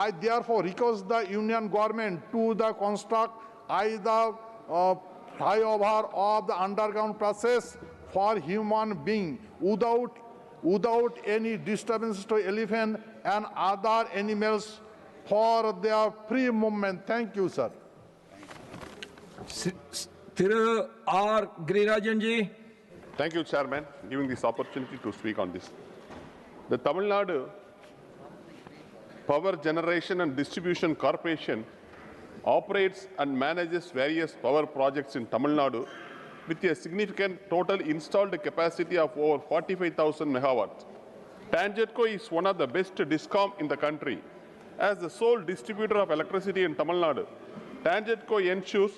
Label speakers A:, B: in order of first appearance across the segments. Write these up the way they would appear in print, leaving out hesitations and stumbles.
A: I therefore request the Union government to the construct either flyover of the underground process for human being without any disturbance to elephant and other animals for their free movement. Thank you, sir.
B: Thiru R. Girirajan ji.
C: Thank you, Chairman, giving this opportunity to speak on this. The Tamil Nadu Power Generation and Distribution Corporation operates and manages various power projects in Tamil Nadu with a significant total installed capacity of over 45,000 megawatts. TANGEDCO is one of the best DISCOM in the country. As the sole distributor of electricity in Tamil Nadu, TANGEDCO ensures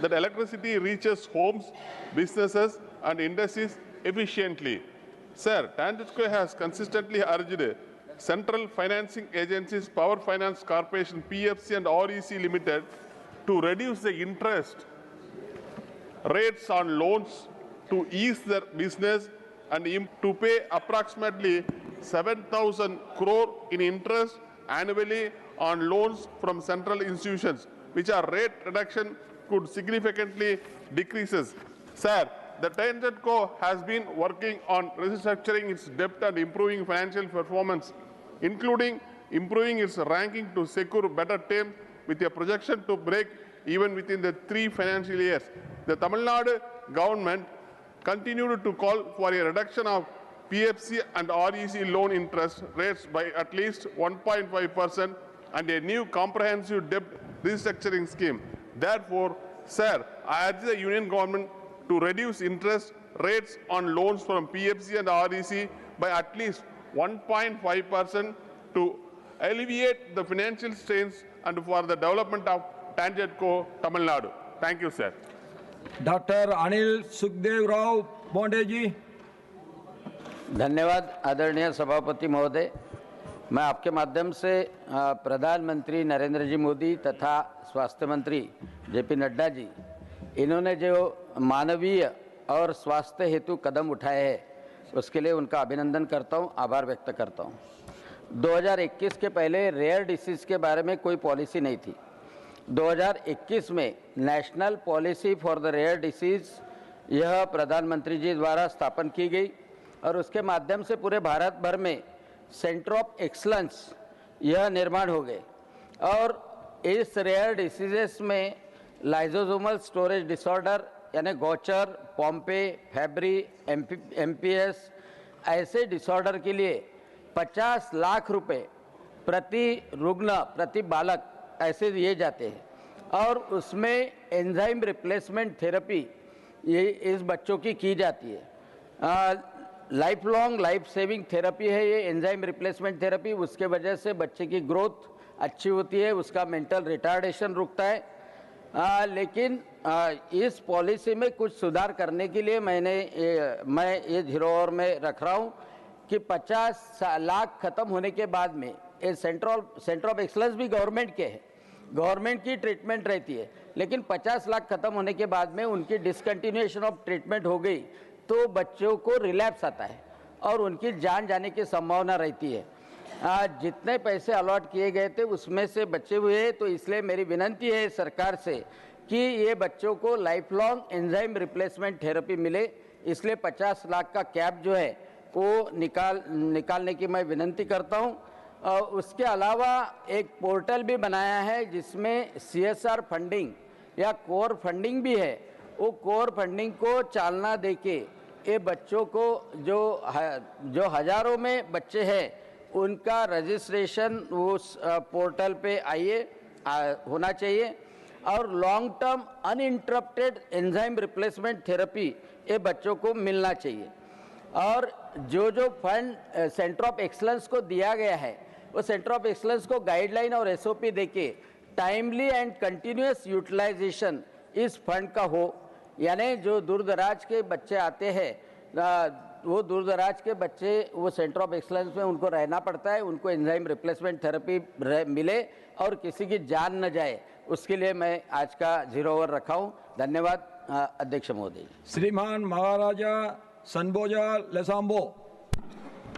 C: that electricity reaches homes, businesses and industries efficiently. Sir, TANGEDCO has consistently urged Central Financing Agencies, Power Finance Corporation, PFC and REC Limited to reduce the interest rates on loans to ease their business and to pay approximately 7,000 crore in interest annually on loans from central institutions, which are rate reduction could significantly decreases. Sir, the TANGEDCO has been working on restructuring its debt and improving financial performance, including improving its ranking to secure better terms with a projection to break even within the 3 financial years. The Tamil Nadu government continued to call for a reduction of PFC and REC loan interest rates by at least 1.5% and a new comprehensive debt restructuring scheme. Therefore, sir, I urge the Union government to reduce interest rates on loans from PFC and REC by at least 1.5% to alleviate the financial strains and for the development of TANGEDCO, Tamil Nadu. Thank you, sir.
B: Dr. Anil Sukhdev Rao Bonde ji.
D: धन्यवाद आदरणीय सभापति महोदय। मैं आपके माध्यम से प्रधानमंत्री नरेंद्र जी मोदी तथा स्वास्थ्य मंत्री जेपी नड्डा जी, इन्होंने जो मानवीय और स्वास्थ्य हेतु कदम उठाए हैं उसके लिए उनका अभिनंदन करता हूं, आभार व्यक्त करता हूं। 2021 के पहले रेयर डिसीज़ के बारे में कोई पॉलिसी नहीं थी। 2021 में national policy for the rare disease यह प्रधानमंत्री जी द्वारा स्थापन की गई और उसके माध्यम से पूरे भारत भर में सेंटर ऑफ एक्सलेंस यह निर्माण हो गए और इस रेयर डिसीजेस में लाइजोसोमल स्टोरेज डिसऑर्डर यानी गोचर, पॉम्पे, फेब्री, एमपीएस ऐसे डिसऑर्डर के लिए 50 लाख रुपए प्रति रुग्ण प्रति बालक ऐसे दिए जाते हैं और उसमें एंजाइम रिप्लेसमेंट थेरेपी ये इस बच्चों की जाती है। Life long life saving therapy है ये एंजाइम रिप्लेसमेंट थेरेपी। उसके वजह से बच्चे की ग्रोथ अच्छी होती है, उसका मेंटल रिटार्डेशन रुकता है। लेकिन इस पॉलिसी में कुछ सुधार करने के लिए मैं ये धरोहर में रख रहा हूँ कि 50 लाख खत्म होने के बाद में ये सेंटर ऑफ एक्सलेंस भी गवर्नमेंट के है, गवर्नमेंट की ट्रीटमेंट रहती है, लेकिन 50 लाख खत्म होने के बाद में उनकी डिसकंटिन्यूएशन ऑफ ट्रीटमेंट हो गई तो बच्चों को रिलैप्स आता है और उनकी जान जाने की संभावना रहती है। जितने पैसे अलॉट किए गए थे उसमें से बचे हुए, तो इसलिए मेरी विनंती है सरकार से कि ये बच्चों को life long enzyme replacement therapy मिले, इसलिए 50 लाख का कैप जो है वो निकालने की मैं विनंती करता हूँ। उसके अलावा एक पोर्टल भी बनाया है जिसमें CSR फंडिंग या कोर फंडिंग भी है। वो कोर फंडिंग को चालना देके ये बच्चों को जो हजारों में बच्चे हैं उनका रजिस्ट्रेशन उस पोर्टल पे होना चाहिए और long term uninterrupted enzyme replacement therapy ये बच्चों को मिलना चाहिए। और जो फंड सेंटर ऑफ एक्सलेंस को दिया गया है वो सेंटर ऑफ एक्सलेंस को गाइडलाइन और SOP देके टाइमली एंड कंटिन्यूअस यूटिलाइजेशन इस फंड का हो, यानी जो दूर दराज के बच्चे आते हैं वो दूर दराज के बच्चे वो सेंटर ऑफ एक्सलेंस में उनको रहना पड़ता है, उनको एंजाइम रिप्लेसमेंट थेरेपी मिले और किसी की जान न जाए, उसके लिए मैं आज का 0 ओवर रखा हूँ। धन्यवाद अध्यक्ष महोदय।
B: श्रीमान महाराजा सनबोजा लेसाम्बो।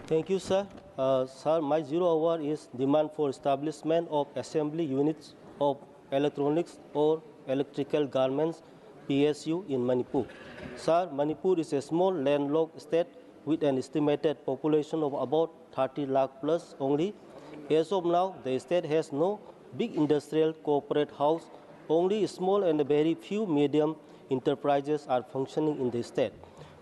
E: Thank you, sir. Sir, my 0 hour is demand for establishment of assembly units of electronics or electrical garments PSU in Manipur. Sir, Manipur is a small landlocked state with an estimated population of about 30 lakh plus only. As of now, the state has no big industrial corporate house. Only small and very few medium enterprises are functioning in the state.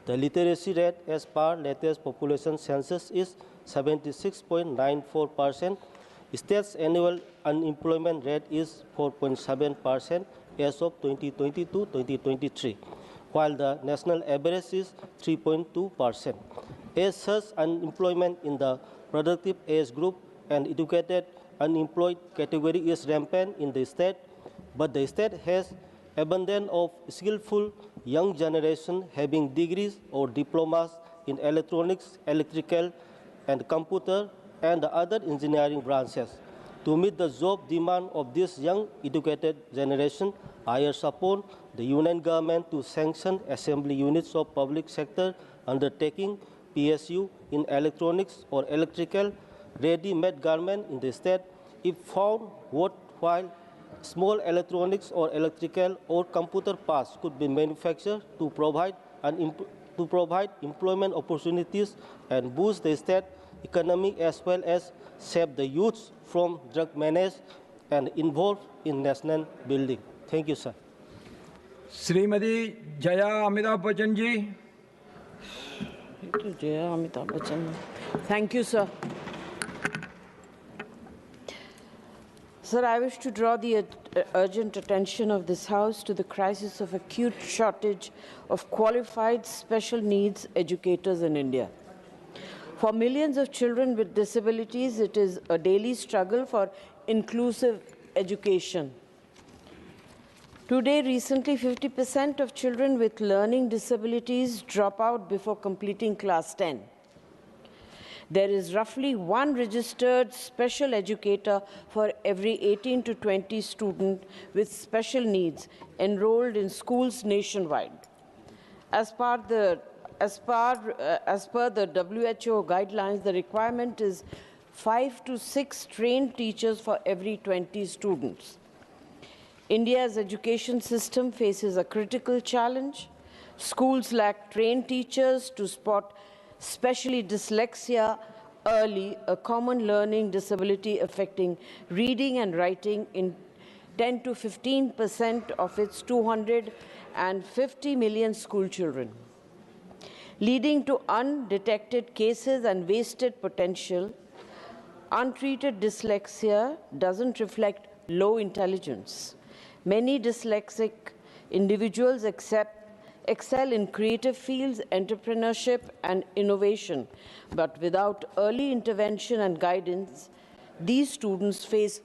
E: The literacy rate as per latest population census is 76.94%. State's annual unemployment rate is 4.7% as of 2022-2023, while the national average is 3.2%. As such, unemployment in the productive age group and educated unemployed category is rampant in the state, but the state has abundance of skillful young generation having degrees or diplomas in electronics, electrical, and computer and the other engineering branches. To meet the job demand of this young educated generation, I urge upon the Union government to sanction assembly units of public sector undertaking PSU in electronics or electrical ready-made garment in the state. If found worthwhile, small electronics or electrical or computer parts could be manufactured to provide employment opportunities and boost the state economy as well as save the youth from drug menace and involved in national building. Thank you, sir.
B: Shrimati Jaya Amitabh Bachchan ji.
F: Jaya Amitabh Bachchan. Thank you, sir. Sir, I wish to draw the urgent attention of this House to the crisis of acute shortage of qualified special needs educators in India. For millions of children with disabilities, it is a daily struggle for inclusive education. Today, recently, 50% of children with learning disabilities drop out before completing class 10. There is roughly one registered special educator for every 18 to 20 students with special needs enrolled in schools nationwide. As per the WHO guidelines, the requirement is 5 to 6 trained teachers for every 20 students. India's education system faces a critical challenge. Schools lack trained teachers to spot especially dyslexia early, a common learning disability affecting reading and writing in 10 to 15% of its 250 million school children, leading to undetected cases and wasted potential. Untreated dyslexia doesn't reflect low intelligence. Many dyslexic individuals excel in creative fields, entrepreneurship, and innovation. But without early intervention and guidance, these students face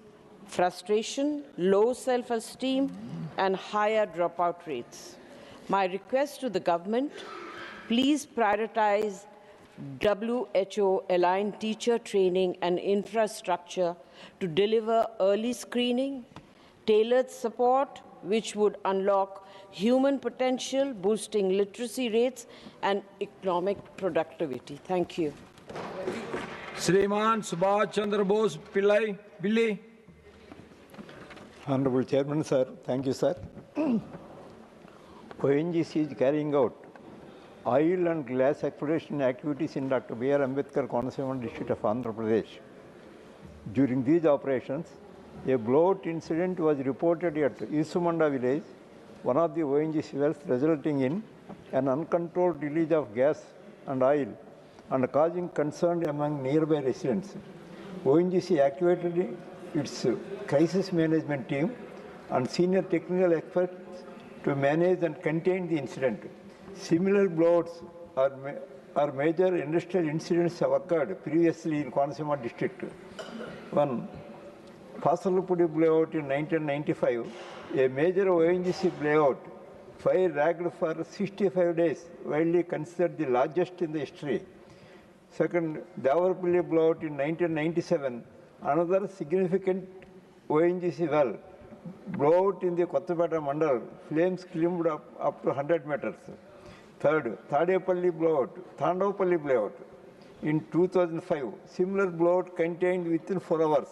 F: frustration, low self-esteem, and higher dropout rates. My request to the government, please prioritize WHO-aligned teacher training and infrastructure to deliver early screening, tailored support, which would unlock human potential, boosting literacy rates and economic productivity. Thank you.
B: श्रीमान सुभाष चंद्र बोस पिल्लाई बिल्ली।
G: Honorable Chairman, sir, thank you, sir. ONGC is carrying out oil and gas exploration activities in Dr. B.R. Ambedkar Konaseema district of Andhra Pradesh. During these operations, a blowout incident was reported at Isumanda village, one of the ONGC wells, resulting in an uncontrolled release of gas and oil and causing concern among nearby residents. ONGC activated its crisis management team and senior technical experts to manage and contain the incident. Similar blowouts or major industrial incidents have occurred previously in Konaseema district. One, Fasalupudi blowout in 1995, a major ONGC blowout, fire raged for 65 days, widely considered the largest in the history. Second, Davarpalli blowout in 1997, another significant ONGC well, blowout in the Kottapeta Mandal, flames climbed up to 100 meters. Third, Thandavapalli blowout, in 2005. Similar blowout contained within 4 hours.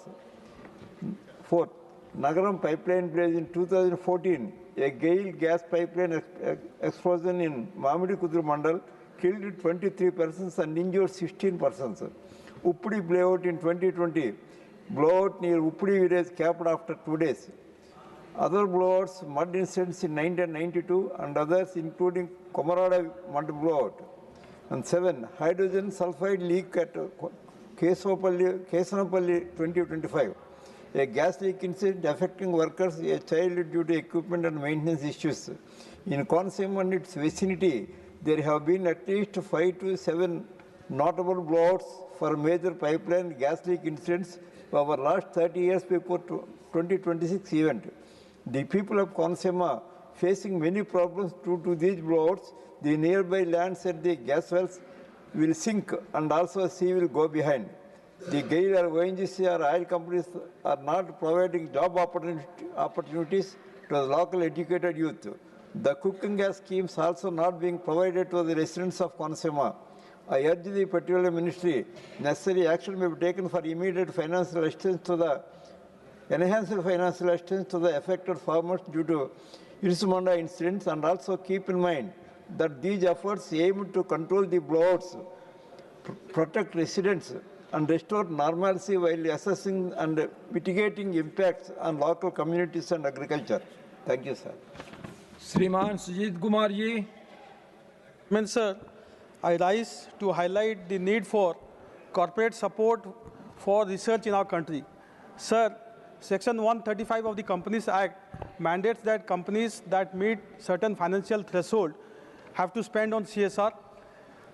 G: Fourth, Nagaram pipeline blaze in 2014. A Gale gas pipeline explosion in Mamidi Kudur Mandal killed 23 persons and injured 16 persons. Uppudi blowout in 2020. Blowout near Uppudi village capped after 2 days. Other blowouts, mud incidents in 1992 and others including Komarada mud blowout. And 7, hydrogen sulfide leak at Kesanapalli 2025. A gas leak incident affecting workers, a child due to equipment and maintenance issues. In Konaseema and its vicinity, there have been at least 5 to 7 notable blowouts for major pipeline gas leak incidents over last 30 years before 2026 event. The people of Konaseema facing many problems due to these blowouts. The nearby lands at the gas wells will sink and also sea will go behind. The GAIL or ONGC or oil companies are not providing job opportunities to the local educated youth. The cooking gas schemes also not being provided to the residents of Konaseema. I urge the Petroleum Ministry, necessary action may be taken for immediate financial assistance to the enhanced financial assistance to the affected farmers due to Irisumanda incidents, and also keep in mind that these efforts aim to control the blowouts, protect residents, and restore normalcy while assessing and mitigating impacts on local communities and agriculture. Thank you, sir.
B: श्रीमान Sujit Kumar ji.
H: Sir, I rise to highlight the need for corporate support for research in our country. Sir, Section 135 of the Companies Act mandates that companies that meet certain financial threshold have to spend on CSR.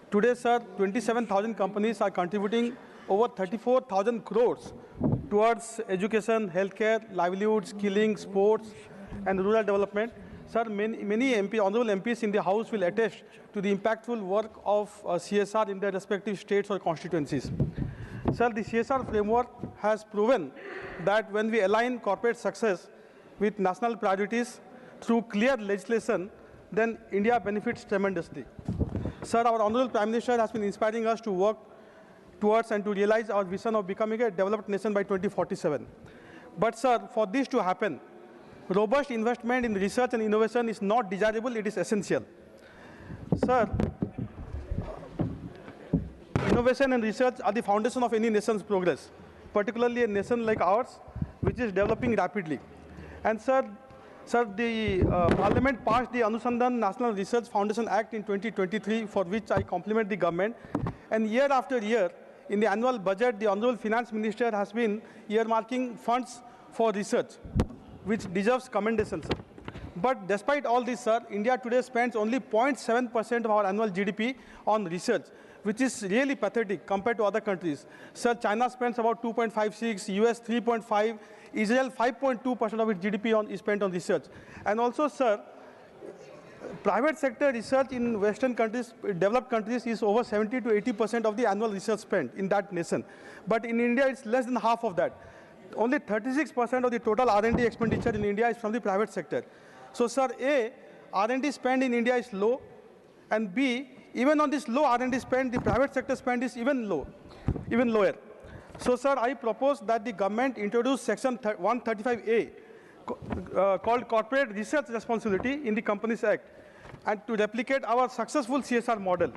H: Today, sir, 27,000 companies are contributing over 34,000 crores towards education, healthcare, livelihood, skilling, sports, and rural development. Sir, many honorable MPs in the House will attest to the impactful work of CSR in their respective states or constituencies. Sir, the CSR framework has proven that when we align corporate success with national priorities through clear legislation, then India benefits tremendously. Sir, our Honorable Prime Minister has been inspiring us to work towards and to realize our vision of becoming a developed nation by 2047. But, sir, for this to happen, robust investment in research and innovation is not desirable, it is essential. Sir, innovation and research are the foundation of any nation's progress, particularly a nation like ours, which is developing rapidly. And sir, the Parliament passed the Anusandhan National Research Foundation Act in 2023, for which I compliment the government. And year after year, in the annual budget, the Honorable Finance Minister has been earmarking funds for research, which deserves commendation, sir. But despite all this, sir, India today spends only 0.7% of our annual GDP on research, which is really pathetic compared to other countries. Sir, China spends about 2.56, US 3.5, Israel 5.2% of its GDP is spent on research. And also, sir, private sector research in Western countries, developed countries, is over 70 to 80% of the annual research spent in that nation. But in India, it's less than half of that. Only 36% of the total R&D expenditure in India is from the private sector. So, sir, A, R&D spend in India is low, and B, even on this low R&D spend, the private sector spend is even lower. So, sir, I propose that the government introduce Section 135A called Corporate Research Responsibility in the Companies Act, and to replicate our successful CSR model.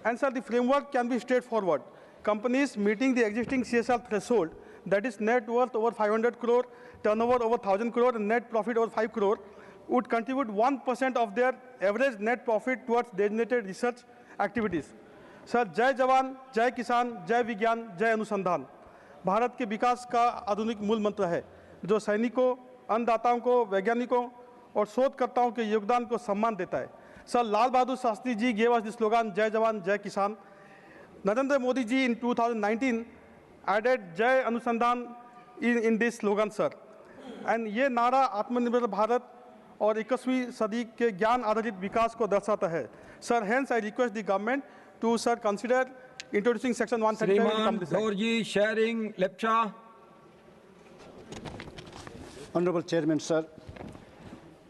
H: And, sir, the framework can be straightforward. Companies meeting the existing CSR threshold, that is net worth over 500 crore, turnover over 1,000 crore, and net profit over 5 crore, would contribute 1% of their average net profit towards designated research activities. Sir, Jai Jawan, Jai Kisan, Jai Vigyan, Jai Anusandhan Bharat के विकास का आधुनिक मूल मंत्र है, जो सैनिकों, अन्नदाताओं को, वैज्ञानिकों और शोधकर्ताओं के योगदान को सम्मान देता है. Sir, Lal Bahadur Shastri ji gave us the slogan Jai Jawan, Jai Kisan. Narendra Modi ji in 2019 added Jai Anusandhan in this slogan, sir. And ये नारा आत्मनिर्भर भारत और 21वीं सदी के ज्ञान आधारित विकास को दर्शाता है. Sir, hence I request the government to, sir, consider introducing Section 135.
B: Dorji Sharing Lepcha.
I: Honorable Chairman, sir,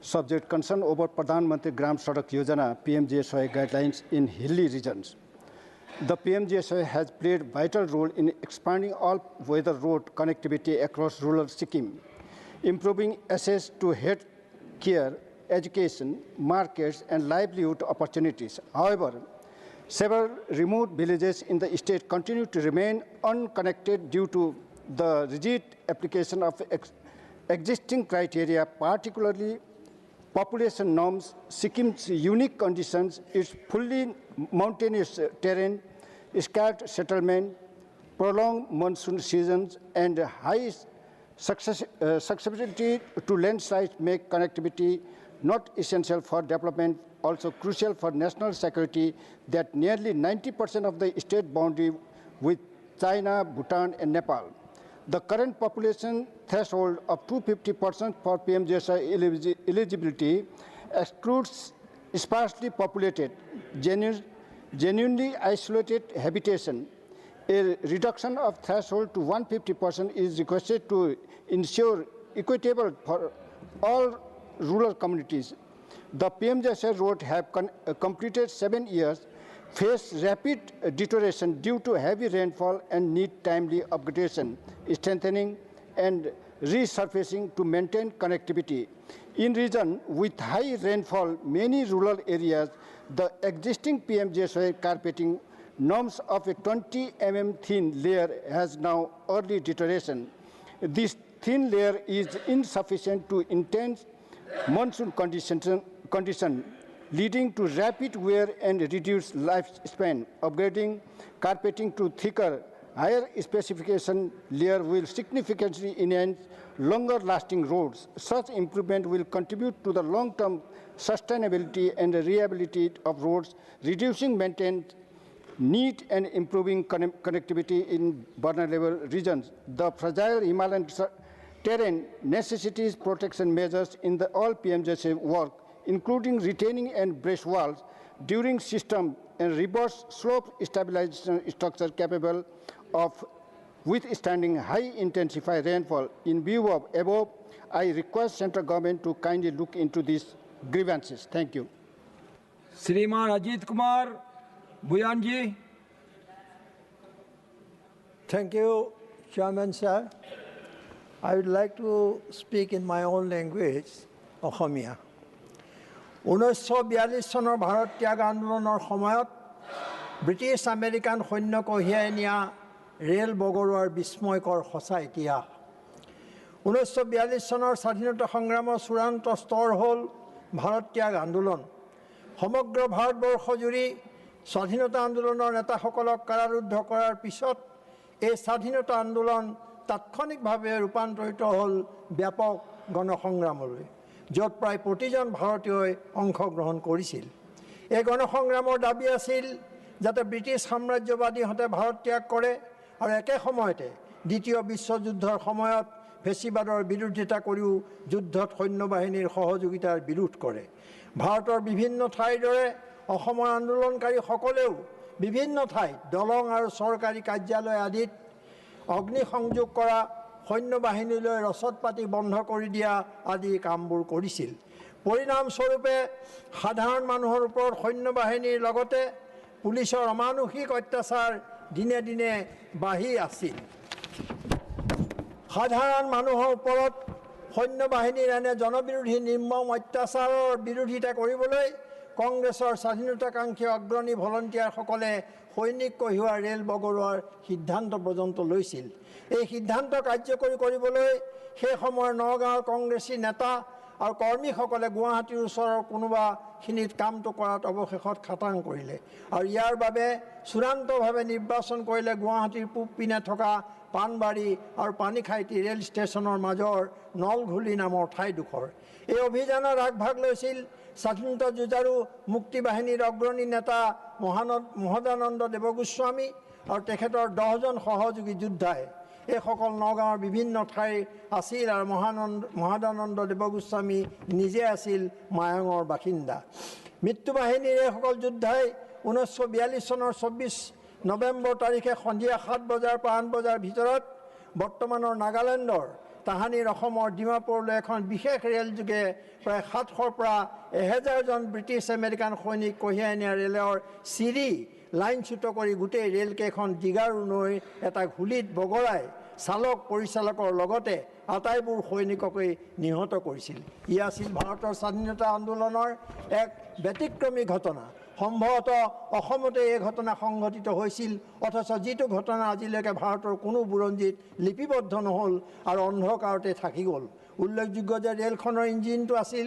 I: subject concern over Pradhan Mantri Gram Sadak Yojana (PMGSY) guidelines in hilly regions. The PMGSY has played a vital role in expanding all-weather road connectivity across rural Sikkim, improving access to health care, education, markets, and livelihood opportunities. However, several remote villages in the state continue to remain unconnected due to the rigid application of existing criteria, particularly population norms, Sikkim's unique conditions, its fully mountainous terrain, scarce settlement, prolonged monsoon seasons, and high susceptibility to landslides make connectivity not essential for development, also crucial for national security, that nearly 90% of the state boundary with China, Bhutan, and Nepal. The current population threshold of 250% for PMGSY eligibility excludes sparsely populated, genuinely isolated habitation. A reduction of threshold to 150% is requested to ensure equitable for all rural communities. The PMGSY road have completed 7 years, face rapid deterioration due to heavy rainfall and need timely upgradation, strengthening, and resurfacing to maintain connectivity. In region with high rainfall, many rural areas, the existing PMGSY carpeting norms of a 20 mm thin layer has now early deterioration. This thin layer is insufficient to intense monsoon condition, leading to rapid wear and reduced lifespan. Upgrading carpeting to thicker, higher specification layer will significantly enhance longer-lasting roads. Such improvement will contribute to the long-term sustainability and reliability of roads, reducing maintenance need and improving connectivity in vulnerable regions. The fragile Himalayan terrain necessitates protection measures in all PMGSY work, including retaining and breast walls, during system and reverse slope stabilization structure capable of withstanding high intensified rainfall. In view of above, I request central government to kindly look into these grievances. Thank you.
B: Shriman Ajit Kumar Buyanji.
J: Thank you, Chairman sir. I would like to speak in my own language, Ohomia. 1942 চনৰ ভাৰত ত্যাগ আন্দোলনৰ সময়ত British American সৈন্য কঢ়িয়াই নিয়া rail বগৰোৱাৰ বিস্ময়কৰ সঁচা ইতিহাস। 1942 চনৰ স্বাধীনতা সংগ্ৰামৰ চূড়ান্ত স্তৰ হ'ল ভাৰত ত্যাগ আন্দোলন। সমগ্ৰ ভাৰতবৰ্ষ জুৰি স্বাধীনতা আন্দোলনৰ নেতাসকলক কাৰাৰুদ্ধ কৰাৰ পিছত এই স্বাধীনতা আন্দোলন তাৎক্ষণিকভাৱে ৰূপান্তৰিত হ'ল ব্যাপক গণসংগ্ৰামলৈ, য'ত প্ৰায় প্ৰতিজন ভাৰতীয়ই অংশগ্ৰহণ কৰিছিল। এই গণসংগ্ৰামৰ দাবী আছিল যাতে ব্ৰিটিছ সাম্ৰাজ্যবাদীহঁতে ভাৰত ত্যাগ কৰে আৰু একে সময়তে দ্বিতীয় বিশ্বযুদ্ধৰ সময়ত ফেচিবাদৰ বিৰোধিতা কৰিও যুদ্ধত সৈন্যবাহিনীৰ সহযোগিতাৰ বিৰোধ কৰে। ভাৰতৰ বিভিন্ন ঠাইৰ দৰে অসমৰ আন্দোলনকাৰীসকলেও বিভিন্ন ঠাইত দলং আৰু চৰকাৰী কাৰ্যালয় আদিত অগ্নিসংযোগ কৰা, সৈন্যবাহিনীলৈ ৰচদ পাতি বন্ধ কৰি দিয়া আদি কামবোৰ কৰিছিল। পৰিণামস্বৰূপে সাধাৰণ মানুহৰ ওপৰত সৈন্যবাহিনীৰ লগতে পুলিচৰ অমানুষিক অত্যাচাৰ দিনে দিনে বাঢ়ি আছিল। সাধাৰণ মানুহৰ ওপৰত সৈন্যবাহিনীৰ এনে জনবিৰোধী নিৰ্মম অত্যাচাৰৰ বিৰোধিতা কৰিবলৈ কংগ্ৰেছৰ স্বাধীনতাকাংক্ষী অগ্ৰণী ভলণ্টিয়াৰসকলে সৈনিক কঢ়িওৱা ৰেল বগৰোৱাৰ সিদ্ধান্ত পৰ্যন্ত লৈছিল। এই সিদ্ধান্ত কাৰ্যকৰী কৰিবলৈ সেই সময়ৰ নগাঁৱৰ কংগ্ৰেছী নেতা আৰু কৰ্মীসকলে গুৱাহাটীৰ ওচৰৰ কোনোবাখিনিত কামটো কৰাত অৱশেষত খাটাং কৰিলে আৰু ইয়াৰ বাবে চূড়ান্তভাৱে নিৰ্বাচন কৰিলে গুৱাহাটীৰ পূব পিনে থকা পাণবাৰী আৰু পানীখাইটি ৰেল ষ্টেচনৰ মাজৰ নলঘুলি নামৰ ঠাইডোখৰ। এই অভিযানৰ আগভাগ লৈছিল স্বাধীনতা যুঁজাৰু মুক্তি বাহিনীৰ অগ্ৰণী নেতা মহদানন্দ দেৱগোস্বামী আৰু তেখেতৰ 10জন সহযোগী যোদ্ধাই। এইসকল নগাঁৱৰ বিভিন্ন ঠাইৰ আছিল আৰু মহাদানন্দ দেৱগোস্বামী নিজে আছিল মায়ঙৰ বাসিন্দা। মৃত্যু বাহিনীৰ এইসকল যোদ্ধাই 1942 চনৰ 24 নৱেম্বৰ তাৰিখে সন্ধিয়া 7 বজাৰ পৰা 8 বজাৰ ভিতৰত বৰ্তমানৰ নাগালেণ্ডৰ তাহানিৰ অসমৰ ডিমাপুৰলৈ এখন বিশেষ ৰেলযোগে প্ৰায় 700ৰ পৰা 1000জন ব্ৰিটিছ আমেৰিকান সৈনিক কঢ়িয়াই নিয়া ৰেলৰ চিৰি লাইনচ্যুত কৰি গোটেই ৰেলকেইখন জিগাৰু নৈ এটা ঘুলিত বগৰাই চালক পৰিচালকৰ লগতে আটাইবোৰ সৈনিককে নিহত কৰিছিল। ই আছিল ভাৰতৰ স্বাধীনতা আন্দোলনৰ এক ব্যতিক্ৰমী ঘটনা। সম্ভৱতঃ অসমতে এই ঘটনা সংঘটিত হৈছিল, অথচ যিটো ঘটনা আজিলৈকে ভাৰতৰ কোনো বুৰঞ্জীত লিপিবদ্ধ নহ'ল আৰু অন্ধকাৰতে থাকি গ'ল। উল্লেখযোগ্য যে ৰেলখনৰ ইঞ্জিনটো আছিল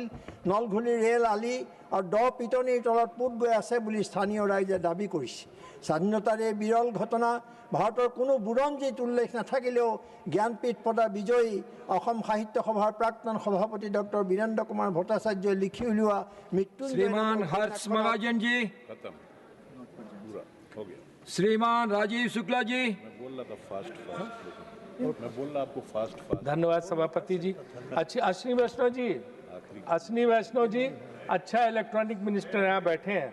J: নলঘুলিৰ ৰেল আলি আৰু দ পিটনিৰ তলত পুত গৈ আছে বুলি স্থানীয় ৰাইজে দাবী কৰিছে। স্বাধীনতাৰ এই বিৰল ঘটনা ভাৰতৰ কোনো বুৰঞ্জীত উল্লেখ নাথাকিলেও জ্ঞানপীঠ বঁটা বিজয়ী অসম সাহিত্য সভাৰ প্ৰাক্তন সভাপতি ডক্টৰ বীৰেন্দ্ৰ কুমাৰ ভট্টাচাৰ্যই লিখি উলিওৱা
B: श्रीमान हर्ष महाजन जी, श्रीमान राजीव शुक्ला जी।
K: धन्यवाद सभापति जी। अश्विनी वैष्णव जी, अश्विनी वैष्णव जी, अच्छा इलेक्ट्रॉनिक मिनिस्टर यहाँ बैठे हैं।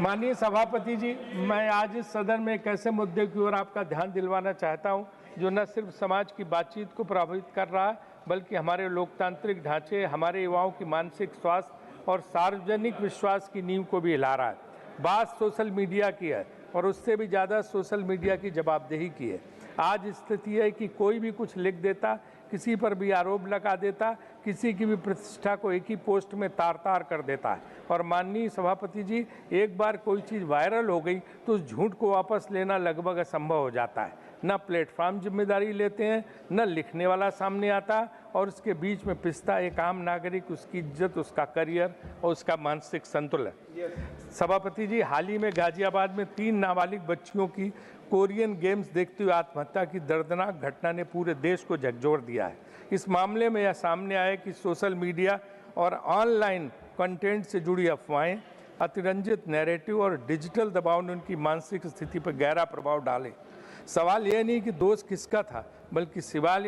K: माननीय सभापति जी, मैं आज इस सदन में एक ऐसे मुद्दे की ओर आपका ध्यान दिलवाना चाहता हूँ जो न सिर्फ समाज की बातचीत को प्रभावित कर रहा है, बल्कि हमारे लोकतांत्रिक ढांचे, हमारे युवाओं की मानसिक स्वास्थ्य और सार्वजनिक विश्वास की नींव को भी हिला रहा है। बात सोशल मीडिया की है और उससे भी ज़्यादा सोशल मीडिया की जवाबदेही की है। आज स्थिति है कि कोई भी कुछ लिख देता, किसी पर भी आरोप लगा देता, किसी की भी प्रतिष्ठा को एक ही पोस्ट में तार तार कर देता है। और माननीय सभापति जी, एक बार कोई चीज़ वायरल हो गई तो उस झूठ को वापस लेना लगभग असंभव हो जाता है। न प्लेटफॉर्म जिम्मेदारी लेते हैं, न लिखने वाला सामने आता, और उसके बीच में पिसता एक आम नागरिक, उसकी इज्जत, उसका करियर और उसका मानसिक संतुलन। सभापति जी, हाल ही में गाजियाबाद में 3 नाबालिग बच्चियों की कोरियन गेम्स देखते हुए आत्महत्या की दर्दनाक घटना ने पूरे देश को झकझोर दिया है। इस मामले में यह सामने आया कि सोशल मीडिया और ऑनलाइन कंटेंट से जुड़ी अफवाहें, अतिरंजित नैरेटिव और डिजिटल दबाव ने उनकी मानसिक स्थिति पर गहरा प्रभाव डाले। सवाल यह नहीं कि दोष किसका था, बल्कि सवाल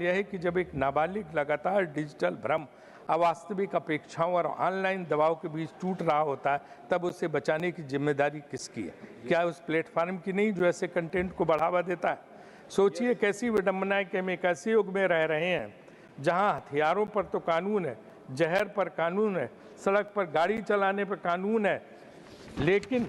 K: यह है कि जब एक नाबालिग लगातार डिजिटल भ्रम, अवास्तविक अपेक्षाओं और ऑनलाइन दबाव के बीच टूट रहा होता है, तब उसे बचाने की जिम्मेदारी किसकी है? क्या उस प्लेटफार्म की नहीं जो ऐसे कंटेंट को बढ़ावा देता है? सोचिए कैसी विडंबना है कि हम एक ऐसे युग में रह रहे हैं जहां हथियारों पर तो कानून है, जहर पर कानून है, सड़क पर गाड़ी चलाने पर कानून है, लेकिन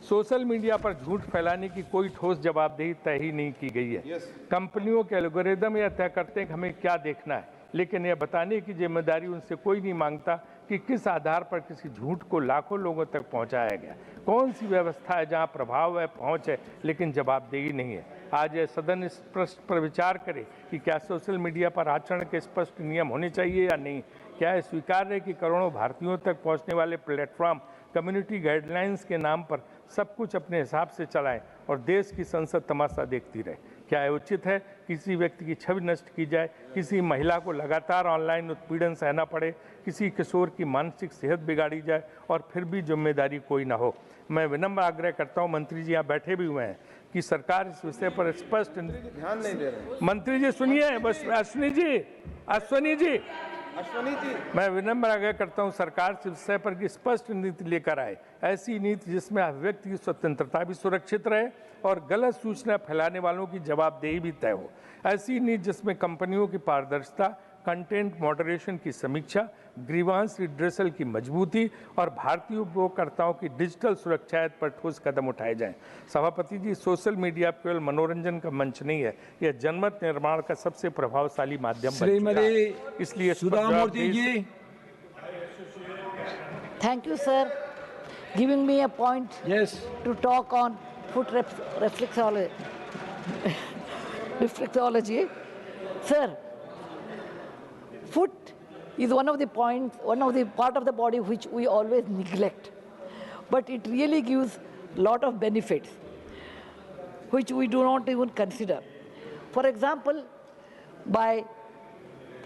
K: सोशल मीडिया पर झूठ फैलाने की कोई ठोस जवाबदेही तय ही नहीं की गई है। कंपनियों के एल्गोरिदम यह तय करते हैं कि हमें क्या देखना है, लेकिन यह बताने की जिम्मेदारी उनसे कोई नहीं मांगता कि किस आधार पर किसी झूठ को लाखों लोगों तक पहुंचाया गया। कौन सी व्यवस्था है जहां प्रभाव है, पहुंच है, लेकिन जवाबदेही नहीं है? आज यह सदन इस प्रश्न पर विचार करे कि क्या सोशल मीडिया पर आचरण के स्पष्ट नियम होने चाहिए या नहीं। क्या यह स्वीकार्य है कि करोड़ों भारतीयों तक पहुंचने वाले प्लेटफॉर्म कम्युनिटी गाइडलाइंस के नाम पर सब कुछ अपने हिसाब से चलाएं और देश की संसद तमाशा देखती रहे? क्या यह उचित है किसी व्यक्ति की छवि नष्ट की जाए, किसी महिला को लगातार ऑनलाइन उत्पीड़न सहना पड़े, किसी किशोर की मानसिक सेहत बिगाड़ी जाए और फिर भी जिम्मेदारी कोई ना हो? मैं विनम्र आग्रह करता हूं, मंत्री जी यहाँ बैठे भी हुए हैं, कि सरकार इस विषय पर स्पष्ट ध्यान नहीं दे रहे। मंत्री जी सुनिए, बस अश्विनी जी, मैं विनम्र आग्रह करता हूं सरकार से विषय पर कि स्पष्ट नीति लेकर आए, ऐसी नीति जिसमें अभिव्यक्ति की स्वतंत्रता भी सुरक्षित रहे और गलत सूचना फैलाने वालों की जवाबदेही भी तय हो। ऐसी नीति जिसमें कंपनियों की पारदर्शिता, कंटेंट मॉडरेशन की समीक्षा, ग्रीवांस रिड्रेसल की मजबूती और भारतीय उपयोगकर्ताओं की डिजिटल सुरक्षा पर ठोस कदम उठाए जाएं। सभापति जी, सोशल मीडिया केवल मनोरंजन का मंच नहीं है, यह जनमत निर्माण का सबसे प्रभावशाली माध्यम बन चुका है। इसलिए
B: सुधामूर्ति जी।
L: Thank you, sir, giving me a point to talk on foot reflexology. Sir, foot is one of the part of the body which we always neglect, but it really gives lot of benefits which we do not even consider. For example, by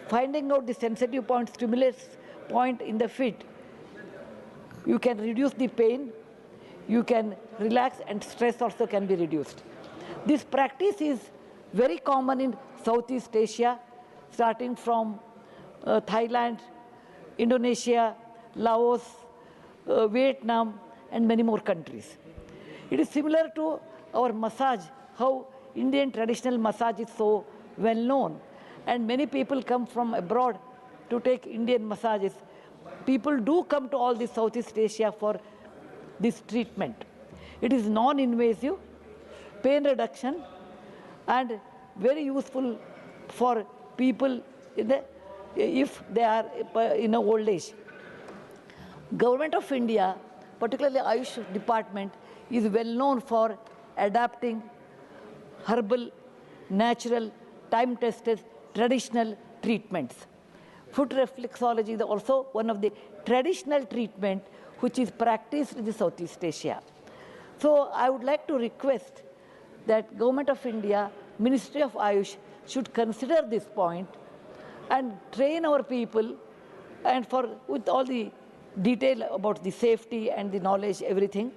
L: finding out the sensitive point, stimulates point in the feet, you can reduce the pain, you can relax, and stress also can be reduced. This practice is very common in Southeast Asia, starting from Thailand, Indonesia, Laos, Vietnam, and many more countries. It is similar to our massage, how Indian traditional massage is so well known, and many people come from abroad to take Indian massages. People do come to all this Southeast Asia for this treatment. It is non-invasive, pain reduction, and very useful for people if they are in a old age. Government of India, particularly Ayush Department, is well known for adapting herbal, natural, time-tested, traditional treatments. Foot reflexology is also one of the traditional treatment which is practiced in Southeast Asia. So I would like to request that Government of India, Ministry of Ayush should consider this point and train our people and with all the detail about the safety and the knowledge, everything,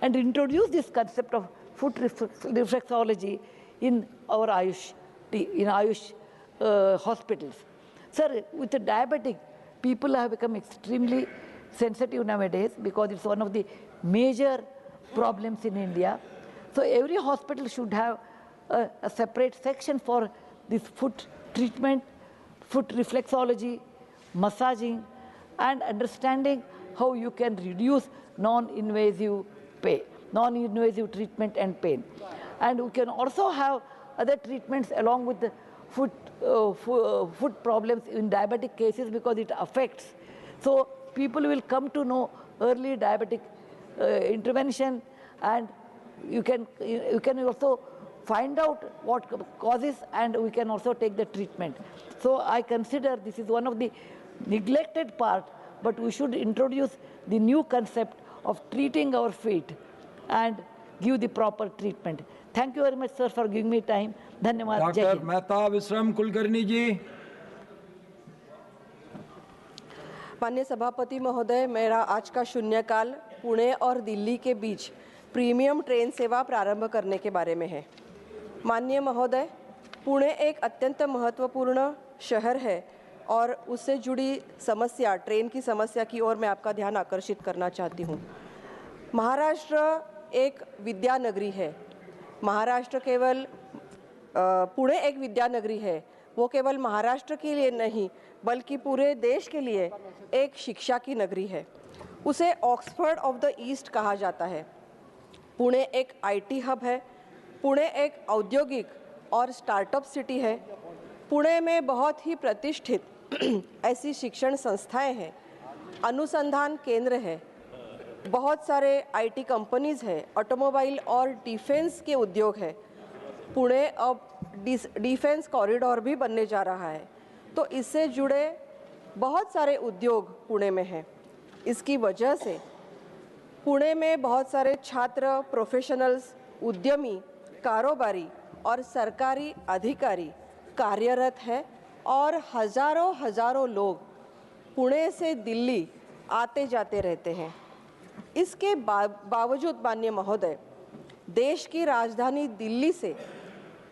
L: and introduce this concept of foot reflexology in our Ayush hospitals. Sir, with the diabetic, people have become extremely sensitive nowadays because it's one of the major problems in India. So every hospital should have a separate section for this foot treatment, foot reflexology, massaging, and understanding how you can reduce non-invasive treatment and pain. And we can also have other treatments along with the foot problems in diabetic cases because it affects. So people will come to know early diabetic intervention, and you can also find out what causes, and we can also take the treatment. So I consider this is one of the neglected part, but we should introduce the new concept of treating our feet and give the proper treatment. Thank you very much, sir, for giving me time. Dhanyawad.
B: Doctor Mehta विश्राम कुलकर्णी जी।
M: माननीय सभापति महोदय, मेरा आज का शून्यकाल पुणे और दिल्ली के बीच प्रीमियम ट्रेन सेवा प्रारंभ करने के बारे में है। माननीय महोदय, पुणे एक अत्यंत महत्वपूर्ण शहर है और उससे जुड़ी समस्या, ट्रेन की समस्या की ओर मैं आपका ध्यान आकर्षित करना चाहती हूँ। महाराष्ट्र एक विद्या नगरी है। महाराष्ट्र केवल पुणे एक विद्या नगरी है, वो केवल महाराष्ट्र के लिए नहीं बल्कि पूरे देश के लिए एक शिक्षा की नगरी है। उसे ऑक्सफोर्ड ऑफ द ईस्ट कहा जाता है। पुणे एक आईटी हब है। पुणे एक औद्योगिक और स्टार्टअप सिटी है। पुणे में बहुत ही प्रतिष्ठित ऐसी शिक्षण संस्थाएं हैं, अनुसंधान केंद्र है, बहुत सारे आईटी कंपनीज हैं, ऑटोमोबाइल और डिफेंस के उद्योग है। पुणे अब डिफेंस कॉरिडोर भी बनने जा रहा है, तो इससे जुड़े बहुत सारे उद्योग पुणे में हैं। इसकी वजह से पुणे में बहुत सारे छात्र, प्रोफेशनल्स, उद्यमी, कारोबारी और सरकारी अधिकारी कार्यरत हैं और हजारों लोग पुणे से दिल्ली आते जाते रहते हैं। इसके बावजूद माननीय महोदय, देश की राजधानी दिल्ली से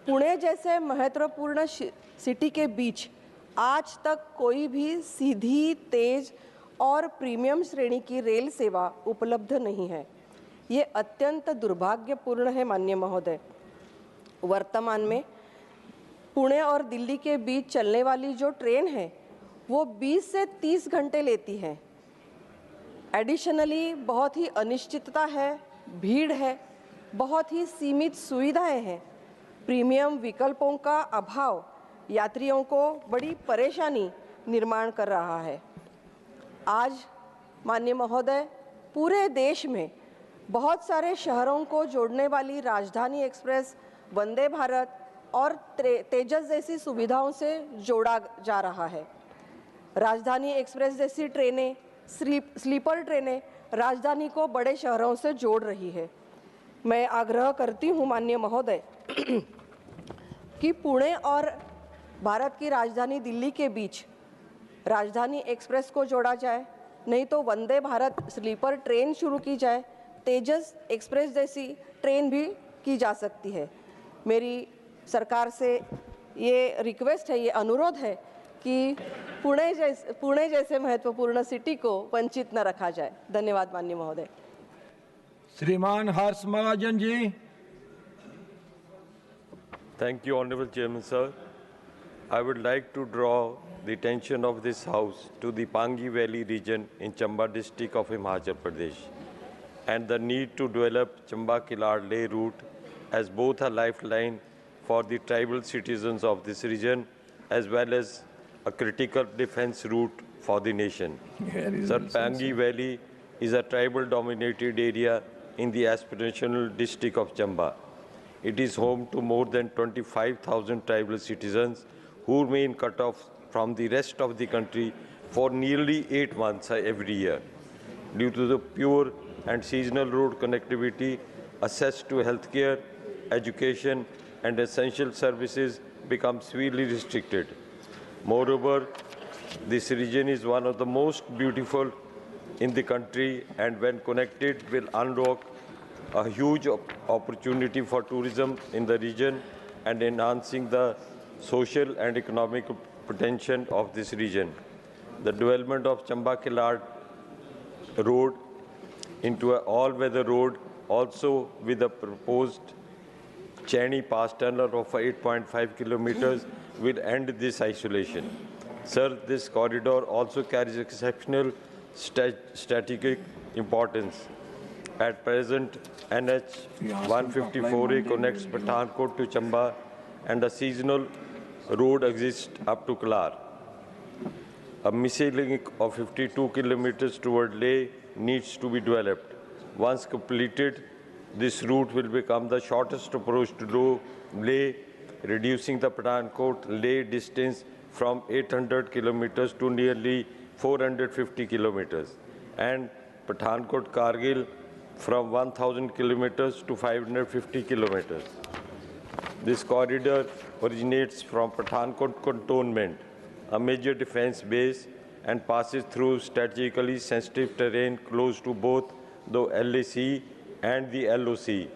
M: पुणे जैसे महत्वपूर्ण सिटी के बीच आज तक कोई भी सीधी, तेज और प्रीमियम श्रेणी की रेल सेवा उपलब्ध नहीं है। ये अत्यंत दुर्भाग्यपूर्ण है माननीय महोदय। वर्तमान में पुणे और दिल्ली के बीच चलने वाली जो ट्रेन है वो 20 से 30 घंटे लेती है। एडिशनली बहुत ही अनिश्चितता है, भीड़ है, बहुत ही सीमित सुविधाएं हैं। प्रीमियम विकल्पों का अभाव यात्रियों को बड़ी परेशानी निर्माण कर रहा है। आज माननीय महोदय, पूरे देश में बहुत सारे शहरों को जोड़ने वाली राजधानी एक्सप्रेस, वंदे भारत और तेजस जैसी सुविधाओं से जोड़ा जा रहा है। राजधानी एक्सप्रेस जैसी ट्रेनें, स्लीपर ट्रेनें राजधानी को बड़े शहरों से जोड़ रही है। मैं आग्रह करती हूँ माननीय महोदय कि पुणे और भारत की राजधानी दिल्ली के बीच राजधानी एक्सप्रेस को जोड़ा जाए, नहीं तो वंदे भारत स्लीपर ट्रेन शुरू की जाए, तेजस एक्सप्रेस जैसी ट्रेन भी की जा सकती है। मेरी सरकार से ये रिक्वेस्ट है, ये अनुरोध है कि पुणे जैसे महत्वपूर्ण सिटी को वंचित न रखा जाए। धन्यवाद माननीय महोदय।
B: श्रीमान हर्ष Mahajan ji.
N: Thank you, Honorable Chairman, sir. I would like to draw the attention of this House to the Pangi Valley region in Chamba district of Himachal Pradesh. and the need to develop Chamba-Kilar-Leh route as both a lifeline for the tribal citizens of this region as well as a critical defense route for the nation. Sir, Pangi Valley is a tribal-dominated area in the aspirational district of Chamba. It is home to more than 25,000 tribal citizens who remain cut off from the rest of the country for nearly 8 months every year. Due to the pure and seasonal road connectivity, access to healthcare, education, and essential services becomes severely restricted. Moreover, this region is one of the most beautiful in the country, and when connected will unlock a huge opportunity for tourism in the region and enhancing the social and economic potential of this region. The development of Chamba-Kilar road into an all-weather road, also with a proposed Chani Pass tunnel of 8.5 kilometers, will end this isolation. Sir, this corridor also carries exceptional strategic importance. At present, NH 154A connects Pathankot to Chamba, and a seasonal road exists up to Kalar. A missing link of 52 kilometers toward Leh needs to be developed. Once completed, this route will become the shortest approach to Leh, reducing the Pathankot-Leh distance from 800 kilometers to nearly 450 kilometers, and Pathankot-Kargil from 1,000 kilometers to 550 kilometers. This corridor originates from Pathankot Cantonment, a major defense base, and passes through strategically sensitive terrain close to both the LAC and the LOC.